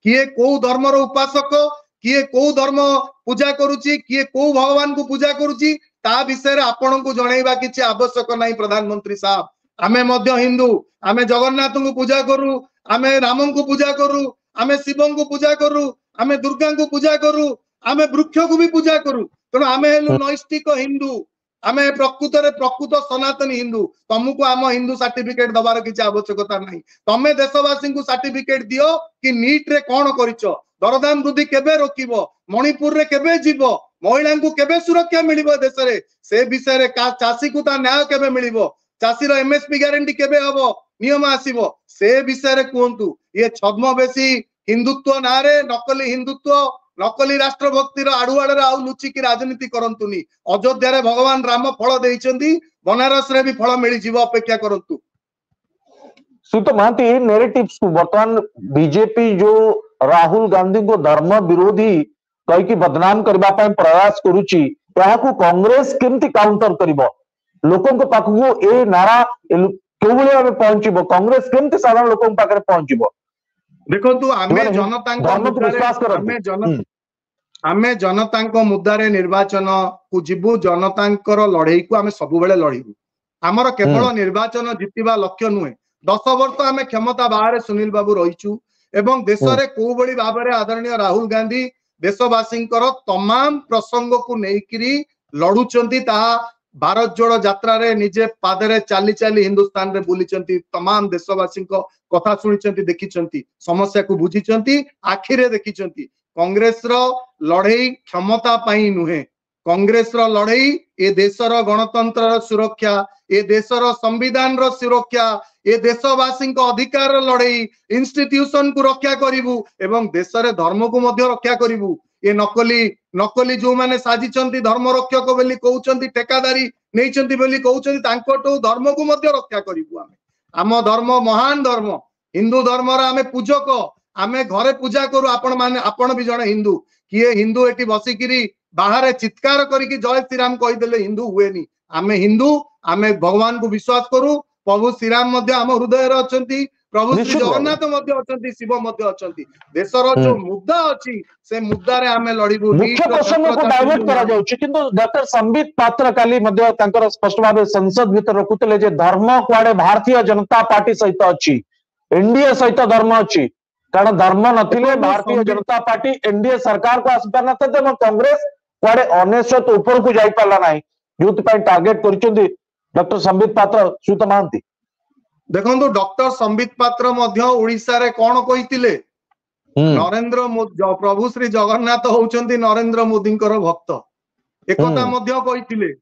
किए को धर्मर उपासक किए को धर्म पूजा करुची किए को भगवान को पूजा करुची ता विषय आपण को जनइबा किछि आवश्यक नहीं प्रधानमंत्री साहब आमे मध्य हिंदू आमे जगन्नाथ को पूजा करू आमे राम को पूजा करू आमे शिव को पूजा करू आमे दुर्गा को पूजा करू आमे वृक्ष को भी पूजा करू तेणु आमे हेलु नैष्टिक हिंदू आमे प्रकृत सनातन हिंदू तुमको आम हिंदू सर्टिफिकेट दबार किसी आवश्यकता नहीं तमे देशवासी को सर्टिफिकेट दियो कि नीट रे कौन करिच दरदाम वृद्धि केबे रोकिबो मणिपुर रे केबे जीवो महिला को केबे सुरक्षा मिलिबो देश रे से विषय रे चाषी को ता न्याय केबे मिलिबो चाषीर एमएसपी ग्यारंटी केबे हबो नियम आसीबो से विषय रे कहंतु ये छद्मवेशी हिंदुत्व नारे नकली हिंदुत्व नकली राष्ट्रभक्तिर आड़ुआड़ आउ लुचिकी राजनीति करंतुनी अयोध्या रे भगवान राम फल देइचंदी बनारस रे भी फल मिली जीव अपेक्षा करंतु सुत महांती नैरेटिव्स को वर्तमान बीजेपी जो राहुल गांधी को धर्म विरोधी कह की बदनाम करबा पय प्रयास करूची याकू कांग्रेस केमती काउंटर करिवो लोकन को पाखु ए नारा केउ भली भाबे पहुंचीबो कांग्रेस केमती साधारण लोकन पाखरे पहुंचीबो देखंतु आमे जनता मुद्दारे निर्वाचन को जीवु जनता लड़ई को आमे सब बेले लड़ीबू आमर केवल निर्वाचन जीतिबा लक्ष्य नुहे 10 वर्ष आमे क्षमता बाहर सुनील बाबू रहीचु एवं देश रे को बड़ी भाबरे आदरणीय राहुल गांधी देशवासी तमाम प्रसंग को नेइकिरी लड़ुचंती ता भारत जोड़ यात्रा रे निजे पादरे चाली चाली हिंदुस्तान रे बुलीचंती तमाम देशवासी कथा शुणिचंती देखिचंती समस्या को बुझीचंती आखिरे देखिचंती कांग्रेस रो लड़ई क्षमता पाई नुहे कांग्रेस रो लड़ई ए देशर गणतंत्र रो सुरक्षा ए देशर संविधान रो सुरक्षा ए देशवासी अधिकार लड़ई इंस्टीट्यूशन को रक्षा करिवु एवं देश रे धर्म को मध्य रक्षा करिवु ये नकली जो माने साजिचंती धर्म रक्षक बोली कहउचंती ठेकादारी नैचंती बोली कहउचंती तांकोटो धर्म को मध्य रक्षा करिवु आम धर्म महान धर्म हिंदू धर्म रा आमे पूजक आमे घरे पूजा करू आपण भी जणे हिंदू किए हिंदू एटी बसिकिरी बाहर चित्कार करिकी जय श्री राम कहि देले हिंदू हुएनी आमे हिंदू आमे भगवान को विश्वास करू प्रभु श्री राम मध्य आम हृदय रे अछंती प्रभु श्री जगन्नाथ मध्य अछंती शिव मध्य अछंती देशर जो मुद्दा अछि से मुद्दा रे आमे लड़ीबू मुख्य प्रसंग को डाइवर्ट करा जाउछि किंतु डॉक्टर संबित पात्र काली मध्य तांकर स्पष्ट भाबे संसद भीतर रखुतले जे धर्म कुआडे भारतीय जनता पार्टी सहित अछि एनडीए सहित धर्म अछि कारण धर्म नथिले भारतीय जनता पार्टी एनडीए सरकार को आसि पारना त कांग्रेस कुआडे अनेशत ऊपर को जाई पाला नाही युथ पय टार्गेट करचंदी डॉक्टर संबित पात्र सुत महांती देखो डॉक्टर संबित पात्र मध्य ओडिशा रे कोन कहितिले नरेंद्र मोदी प्रभु श्री जगन्नाथ होउचंदी नरेंद्र मोदी भक्त एकता मध्य कहितिले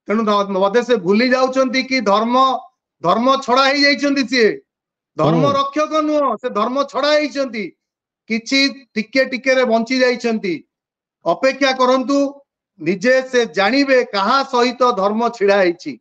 तेणु मधे से भूली जाउचंती कि धर्म छड़ा ही जाइचंती से धर्म रक्षक नुह से धर्म छड़ा ही किछि टिके टिके रे बंची जाइचंती अपेक्षा करंतु निजे से जानिबे कहा सहित धर्म छिड़ा हैछि